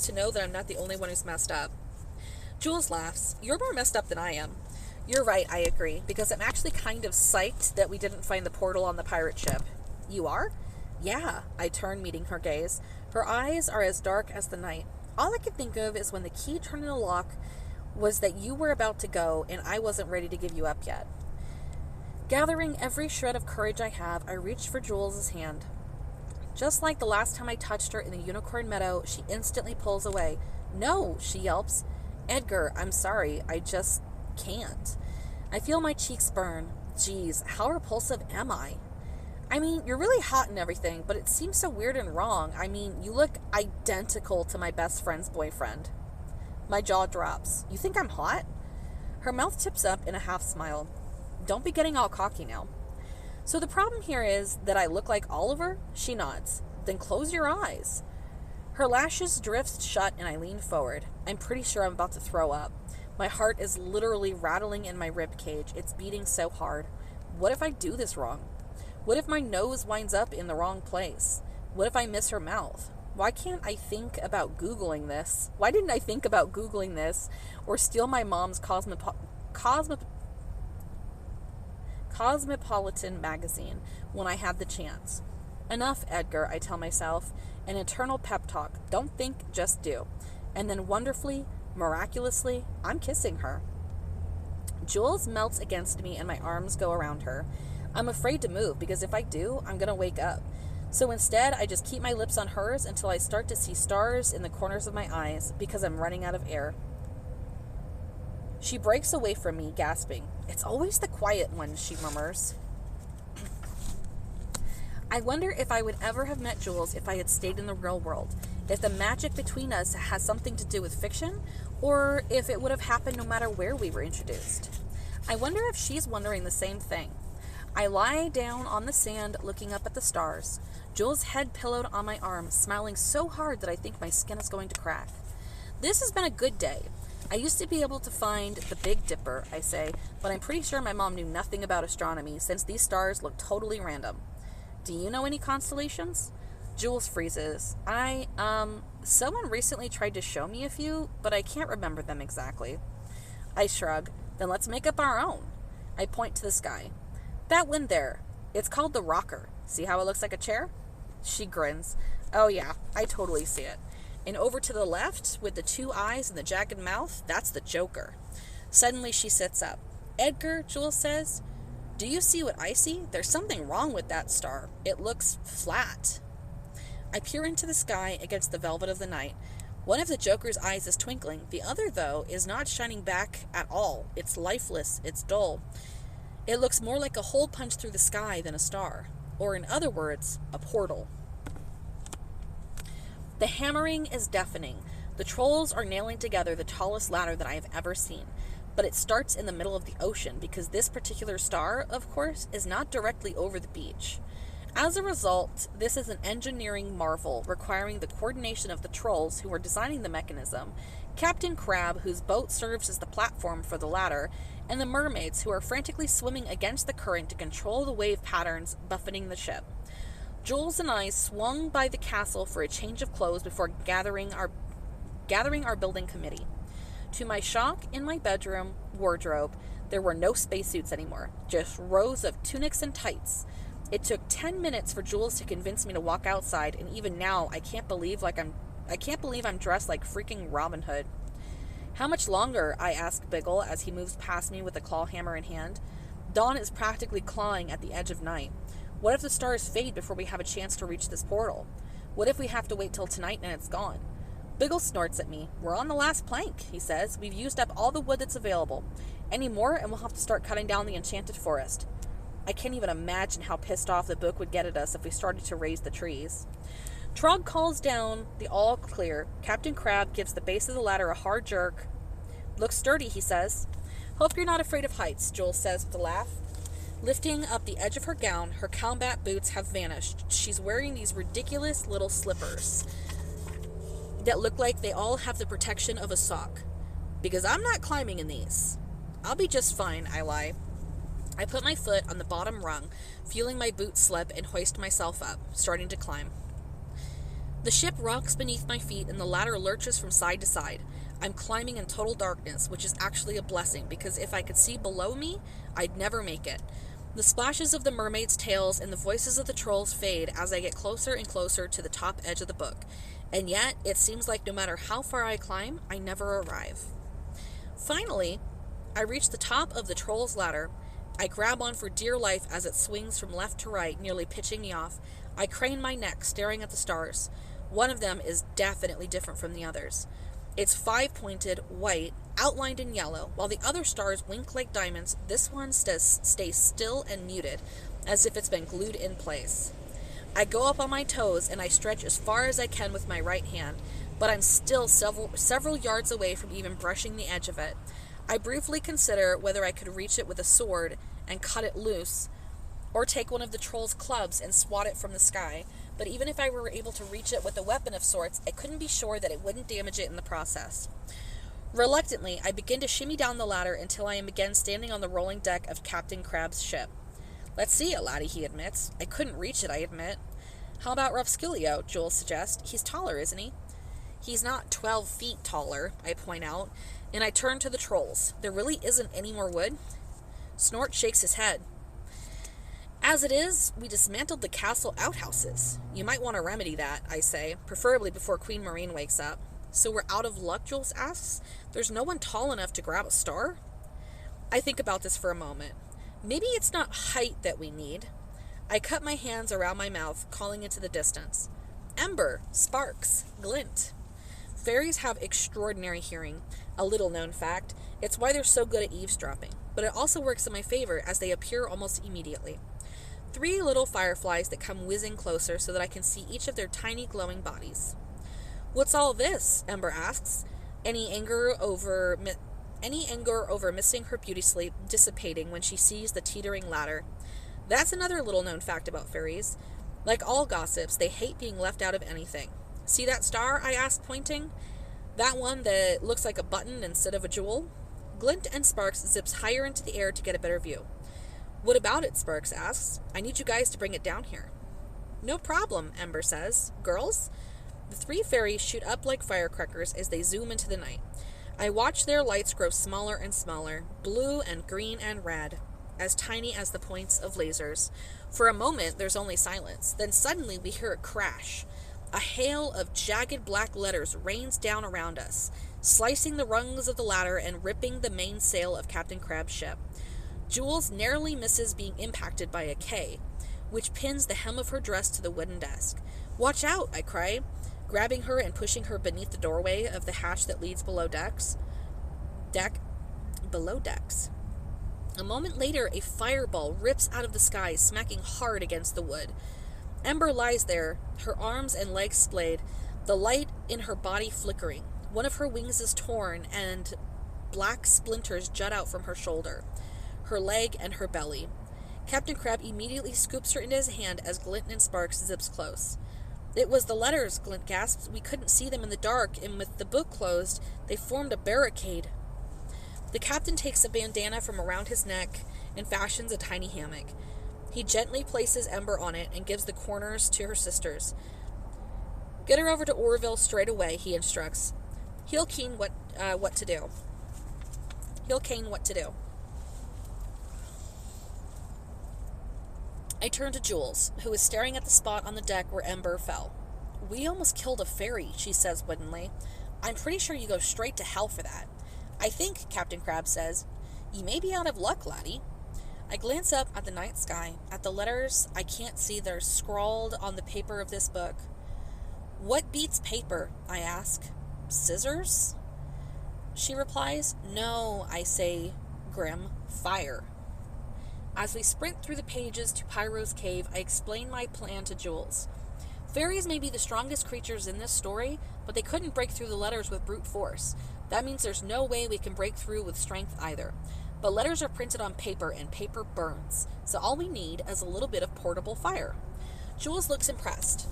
to know that I'm not the only one who's messed up. Jules laughs. You're more messed up than I am. You're right, I agree, because I'm actually kind of psyched that we didn't find the portal on the pirate ship. You are? Yeah, I turn, meeting her gaze. Her eyes are as dark as the night. All I can think of is when the key turned in the lock was that you were about to go and I wasn't ready to give you up yet. Gathering every shred of courage I have, I reach for Jules' hand. Just like the last time I touched her in the unicorn meadow, she instantly pulls away. No, she yelps. Edgar, I'm sorry, I just can't. I feel my cheeks burn. Geez, how repulsive am I? I mean, you're really hot and everything, but it seems so weird and wrong. I mean, you look identical to my best friend's boyfriend. My jaw drops. You think I'm hot? Her mouth tips up in a half smile. Don't be getting all cocky now. So the problem here is that I look like Oliver? She nods. Then close your eyes. Her lashes drift shut and I lean forward. I'm pretty sure I'm about to throw up. My heart is literally rattling in my rib cage. It's beating so hard. What if I do this wrong? What if my nose winds up in the wrong place? What if I miss her mouth? Why can't I think about Googling this? Why didn't I think about Googling this or steal my mom's Cosmopolitan magazine when I had the chance? Enough, Edgar, I tell myself, an internal pep talk. Don't think, just do. And then wonderfully, miraculously, I'm kissing her. Jules melts against me and my arms go around her. I'm afraid to move because if I do, I'm going to wake up. So instead, I just keep my lips on hers until I start to see stars in the corners of my eyes because I'm running out of air. She breaks away from me, gasping. It's always the quiet ones, she murmurs. I wonder if I would ever have met Jules if I had stayed in the real world, if the magic between us has something to do with fiction, or if it would have happened no matter where we were introduced. I wonder if she's wondering the same thing. I lie down on the sand looking up at the stars, Jules' head pillowed on my arm, smiling so hard that I think my skin is going to crack. This has been a good day. I used to be able to find the Big Dipper, I say, but I'm pretty sure my mom knew nothing about astronomy since these stars look totally random. Do you know any constellations? Jules freezes. Someone recently tried to show me a few, but I can't remember them exactly. I shrug. Then let's make up our own. I point to the sky. That one there. It's called the Rocker. See how it looks like a chair? She grins. Oh yeah, I totally see it. And over to the left, with the two eyes and the jagged mouth, that's the Joker. Suddenly she sits up. Edgar, Jules says, do you see what I see? There's something wrong with that star. It looks flat. I peer into the sky against the velvet of the night. One of the Joker's eyes is twinkling. The other, though, is not shining back at all. It's lifeless. It's dull. It looks more like a hole punched through the sky than a star. Or in other words, a portal. The hammering is deafening. The trolls are nailing together the tallest ladder that I have ever seen. But it starts in the middle of the ocean because this particular star, of course, is not directly over the beach. As a result, this is an engineering marvel requiring the coordination of the trolls who are designing the mechanism, Captain Crab, whose boat serves as the platform for the ladder, and the mermaids who are frantically swimming against the current to control the wave patterns buffeting the ship. Jules and I swung by the castle for a change of clothes before gathering our building committee. To my shock, in my bedroom wardrobe, there were no spacesuits anymore, just rows of tunics and tights. It took 10 minutes for Jules to convince me to walk outside, and even now, I can't believe I'm dressed like freaking Robin Hood. How much longer? I ask Biggle as he moves past me with a claw hammer in hand. Dawn is practically clawing at the edge of night. What if the stars fade before we have a chance to reach this portal? What if we have to wait till tonight and it's gone? Biggle snorts at me. We're on the last plank, he says. We've used up all the wood that's available. Any more and we'll have to start cutting down the enchanted forest. I can't even imagine how pissed off the book would get at us if we started to raise the trees. Trog calls down the all clear. Captain Crab gives the base of the ladder a hard jerk. Looks sturdy, he says. Hope you're not afraid of heights, Joel says with a laugh. Lifting up the edge of her gown, her combat boots have vanished. She's wearing these ridiculous little slippers that look like they all have the protection of a sock. Because I'm not climbing in these. I'll be just fine, I lie. I put my foot on the bottom rung, feeling my boot slip and hoist myself up, starting to climb. The ship rocks beneath my feet and the ladder lurches from side to side. I'm climbing in total darkness, which is actually a blessing, because if I could see below me, I'd never make it. The splashes of the mermaids' tails and the voices of the trolls fade as I get closer and closer to the top edge of the book. And yet, it seems like no matter how far I climb, I never arrive. Finally, I reach the top of the troll's ladder. I grab on for dear life as it swings from left to right, nearly pitching me off. I crane my neck, staring at the stars. One of them is definitely different from the others. It's five-pointed, white, outlined in yellow. While the other stars wink like diamonds, this one stays still and muted, as if it's been glued in place. I go up on my toes and I stretch as far as I can with my right hand, but I'm still several yards away from even brushing the edge of it. I briefly consider whether I could reach it with a sword and cut it loose, or take one of the troll's clubs and swat it from the sky, but even if I were able to reach it with a weapon of sorts, I couldn't be sure that it wouldn't damage it in the process. Reluctantly, I begin to shimmy down the ladder until I am again standing on the rolling deck of Captain Crab's ship. Let's see it, laddie, he admits. I couldn't reach it, I admit. How about Ruffskillio? Jules suggests. He's taller, isn't he? He's not 12 feet taller, I point out, and I turn to the trolls. There really isn't any more wood? Snort shakes his head. As it is, we dismantled the castle outhouses. You might want to remedy that, I say, preferably before Queen Marine wakes up. So we're out of luck, Jules asks? There's no one tall enough to grab a star? I think about this for a moment. Maybe it's not height that we need. I cut my hands around my mouth, calling into the distance. Ember, sparks, glint. Fairies have extraordinary hearing, a little-known fact. It's why they're so good at eavesdropping, but it also works in my favor as they appear almost immediately. 3 little fireflies that come whizzing closer so that I can see each of their tiny glowing bodies. What's all this? Ember asks, any anger over missing her beauty sleep dissipating when she sees the teetering ladder. That's another little-known fact about fairies. Like all gossips, they hate being left out of anything. See that star? I asked, pointing. That one that looks like a button instead of a jewel? Glint and Sparks zips higher into the air to get a better view. What about it? Sparks asks. I need you guys to bring it down here. No problem, Ember says. Girls? The 3 fairies shoot up like firecrackers as they zoom into the night. I watch their lights grow smaller and smaller, blue and green and red, as tiny as the points of lasers. For a moment, there's only silence. Then suddenly we hear a crash. A hail of jagged black letters rains down around us, slicing the rungs of the ladder and ripping the mainsail of Captain Crab's ship. Jules narrowly misses being impacted by a K, which pins the hem of her dress to the wooden desk. Watch out, I cry, grabbing her and pushing her beneath the doorway of the hatch that leads below decks. Below decks. A moment later, a fireball rips out of the sky, smacking hard against the wood. Ember lies there, her arms and legs splayed, the light in her body flickering. One of her wings is torn, and black splinters jut out from her shoulder, her leg, and her belly. Captain Crab immediately scoops her into his hand as Glint and Sparks zips close. It was the letters, Glint gasps. We couldn't see them in the dark, and with the book closed, they formed a barricade. The captain takes a bandana from around his neck and fashions a tiny hammock. He gently places Ember on it and gives the corners to her sisters. Get her over to Orville straight away, he instructs. He'll keen what to do. I turn to Jules, who is staring at the spot on the deck where Ember fell. We almost killed a fairy, she says woodenly. I'm pretty sure you go straight to hell for that. I think, Captain Crab says. You may be out of luck, laddie. I glance up at the night sky, at the letters I can't see that are scrawled on the paper of this book. What beats paper? I ask. Scissors? She replies. No, I say, grim. Fire. As we sprint through the pages to Pyro's cave, I explain my plan to Jules. Fairies may be the strongest creatures in this story, but they couldn't break through the letters with brute force. That means there's no way we can break through with strength either. But letters are printed on paper, and paper burns, so all we need is a little bit of portable fire. Jules looks impressed.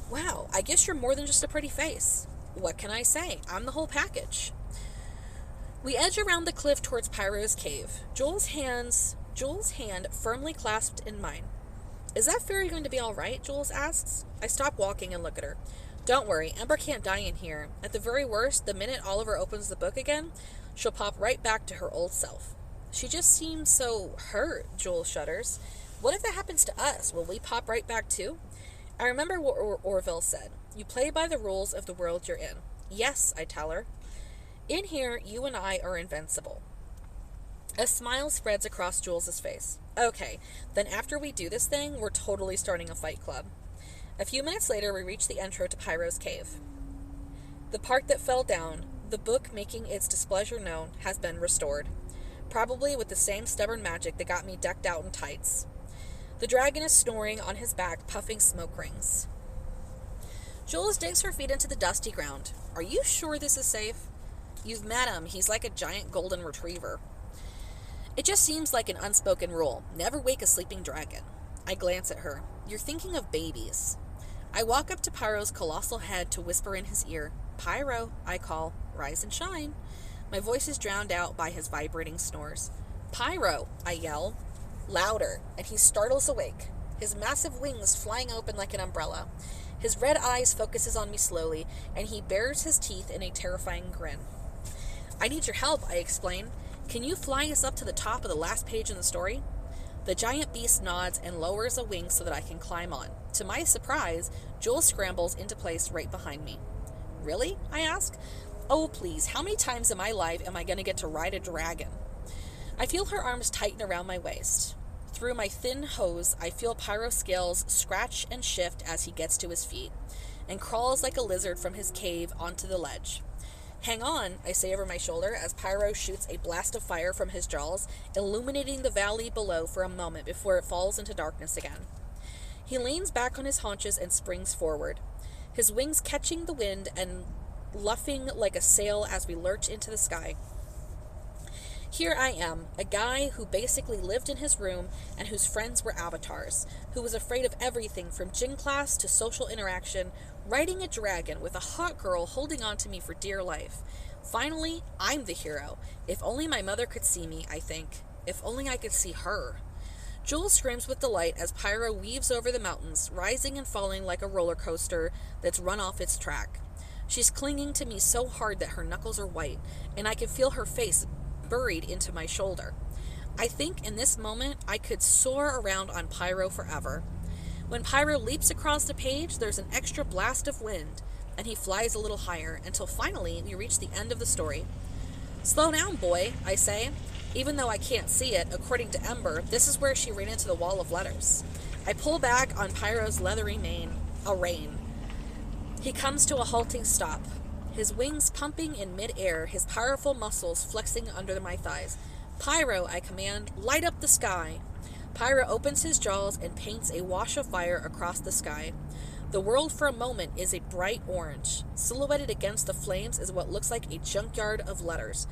Wow, I guess you're more than just a pretty face. What can I say? I'm the whole package. We edge around the cliff towards Pyro's cave, Jules' hand firmly clasped in mine. Is that fairy going to be all right? Jules asks. I stop walking and look at her. Don't worry, Ember can't die in here. At the very worst, the minute Oliver opens the book again, she'll pop right back to her old self. She just seems so hurt, Jules shudders. What if that happens to us? Will we pop right back too? I remember what Orville said. You play by the rules of the world you're in. Yes, I tell her. In here, you and I are invincible. A smile spreads across Jules's face. Okay, then after we do this thing, we're totally starting a fight club. A few minutes later, we reach the intro to Pyro's cave. The part that fell down, the book making its displeasure known, has been restored. Probably with the same stubborn magic that got me decked out in tights. The dragon is snoring on his back, puffing smoke rings. Jules digs her feet into the dusty ground. Are you sure this is safe? You've met him. He's like a giant golden retriever. It just seems like an unspoken rule. Never wake a sleeping dragon. I glance at her. You're thinking of babies. I walk up to Pyro's colossal head to whisper in his ear. Pyro, I call, rise and shine. My voice is drowned out by his vibrating snores. Pyro, I yell, louder, and he startles awake, his massive wings flying open like an umbrella. His red eyes focuses on me slowly, and he bares his teeth in a terrifying grin. I need your help, I explain. Can you fly us up to the top of the last page in the story? The giant beast nods and lowers a wing so that I can climb on. To my surprise, Jules scrambles into place right behind me. Really? I ask. Oh, please, how many times in my life am I going to get to ride a dragon? I feel her arms tighten around my waist. Through my thin hose, I feel Pyro's scales scratch and shift as he gets to his feet, and crawls like a lizard from his cave onto the ledge. Hang on, I say over my shoulder as Pyro shoots a blast of fire from his jaws, illuminating the valley below for a moment before it falls into darkness again. He leans back on his haunches and springs forward, his wings catching the wind and luffing like a sail as we lurch into the sky. Here I am, a guy who basically lived in his room and whose friends were avatars, who was afraid of everything from gym class to social interaction, riding a dragon with a hot girl holding on to me for dear life. Finally, I'm the hero. If only my mother could see me, I think. If only I could see her. Jules screams with delight as Pyro weaves over the mountains, rising and falling like a roller coaster that's run off its track. She's clinging to me so hard that her knuckles are white, and I can feel her face buried into my shoulder. I think in this moment I could soar around on Pyro forever. When Pyro leaps across the page, there's an extra blast of wind, and he flies a little higher until finally we reach the end of the story. Slow down, boy, I say. Even though I can't see it, according to Ember, this is where she ran into the wall of letters. I pull back on Pyro's leathery mane, a rein. He comes to a halting stop, his wings pumping in mid-air, his powerful muscles flexing under my thighs. Pyro, I command, light up the sky. Pyro opens his jaws and paints a wash of fire across the sky. The world for a moment is a bright orange. Silhouetted against the flames is what looks like a junkyard of letters.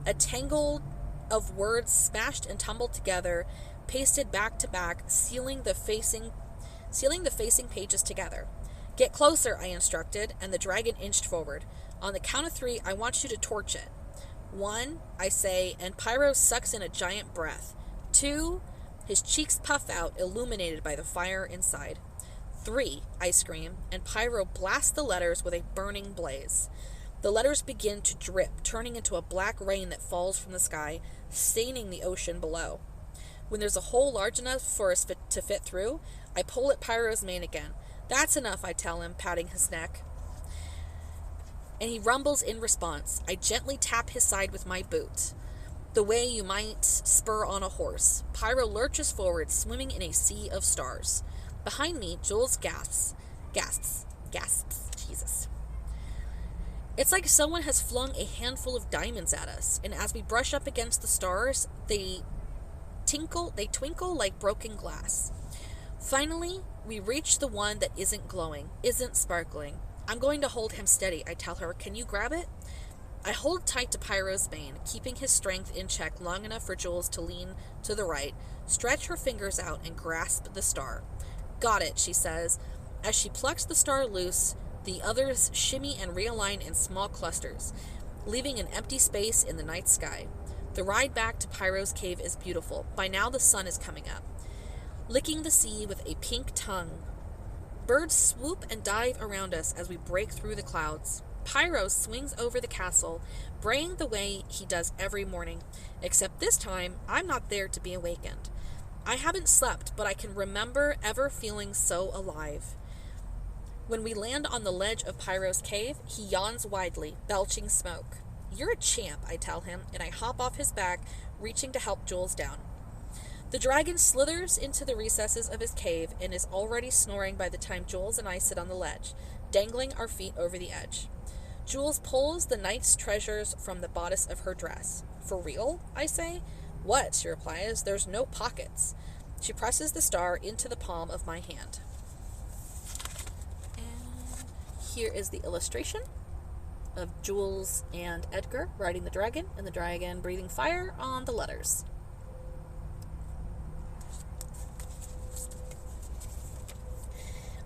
A tangle of words smashed and tumbled together, pasted back to back, sealing the facing pages together. Get closer, I instructed, and the dragon inched forward. On the count of 3, I want you to torch it. 1, I say, and Pyro sucks in a giant breath. 2, his cheeks puff out, illuminated by the fire inside. 3, I scream, and Pyro blasts the letters with a burning blaze. The letters begin to drip, turning into a black rain that falls from the sky, staining the ocean below. When there's a hole large enough for us to fit through, I pull at Pyro's mane again. That's enough, I tell him, patting his neck. And he rumbles in response. I gently tap his side with my boot, the way you might spur on a horse. Pyro lurches forward, swimming in a sea of stars. Behind me, Jules gasps. Jesus. It's like someone has flung a handful of diamonds at us, and as we brush up against the stars, they twinkle like broken glass. Finally, we reach the one that isn't glowing, isn't sparkling. I'm going to hold him steady, I tell her. Can you grab it? I hold tight to Pyro's mane, keeping his strength in check long enough for Jules to lean to the right, stretch her fingers out, and grasp the star. Got it, she says. As she plucks the star loose, the others shimmy and realign in small clusters, leaving an empty space in the night sky. The ride back to Pyro's cave is beautiful. By now the sun is coming up, licking the sea with a pink tongue. Birds swoop and dive around us as we break through the clouds. Pyro swings over the castle, braying the way he does every morning, except this time I'm not there to be awakened. I haven't slept, but I can remember ever feeling so alive. When we land on the ledge of Pyro's cave, he yawns widely, belching smoke. You're a champ, I tell him, and I hop off his back, reaching to help Jules down. The dragon slithers into the recesses of his cave and is already snoring by the time Jules and I sit on the ledge, dangling our feet over the edge. Jules pulls the knight's treasures from the bodice of her dress. For real? I say. What? She replies. There's no pockets. She presses the star into the palm of my hand. And here is the illustration of Jules and Edgar riding the dragon, and the dragon breathing fire on the letters.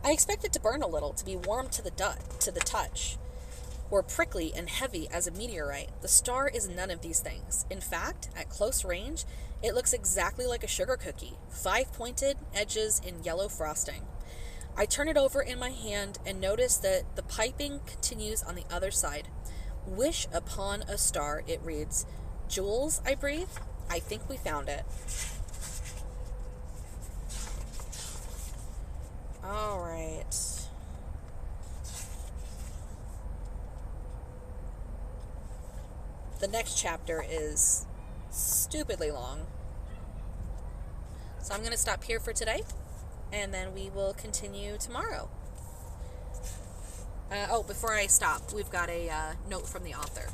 I expect it to burn a little, to be warm to the touch, or prickly and heavy as a meteorite. The star is none of these things. In fact, at close range, it looks exactly like a sugar cookie, 5 pointed edges in yellow frosting. I turn it over in my hand and notice that the piping continues on the other side. Wish upon a star, it reads. Jules, I breathe. I think we found it. All right. The next chapter is stupidly long. So I'm going to stop here for today, and then we will continue tomorrow. Before I stop, we've got a note from the author.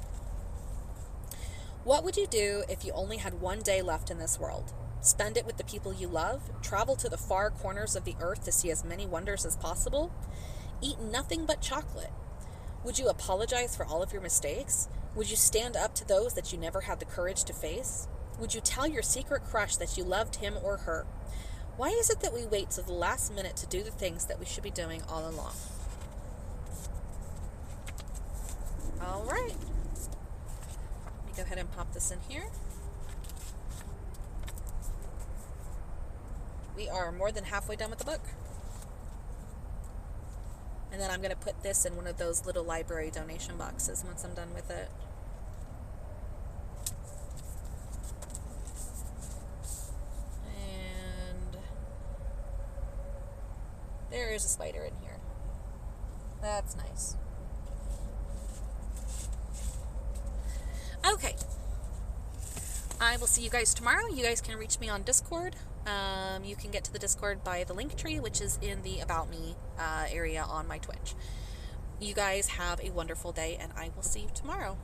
What would you do if you only had one day left in this world? Spend it with the people you love? Travel to the far corners of the earth to see as many wonders as possible? Eat nothing but chocolate? Would you apologize for all of your mistakes? Would you stand up to those that you never had the courage to face? Would you tell your secret crush that you loved him or her? Why is it that we wait till the last minute to do the things that we should be doing all along? All right. Let me go ahead and pop this in here. We are more than halfway done with the book. And then I'm going to put this in one of those little library donation boxes once I'm done with it. And there is a spider in here. That's nice. Okay. I will see you guys tomorrow. You guys can reach me on Discord. You can get to the Discord by the link tree, which is in the About Me area on my Twitch. You guys have a wonderful day, and I will see you tomorrow.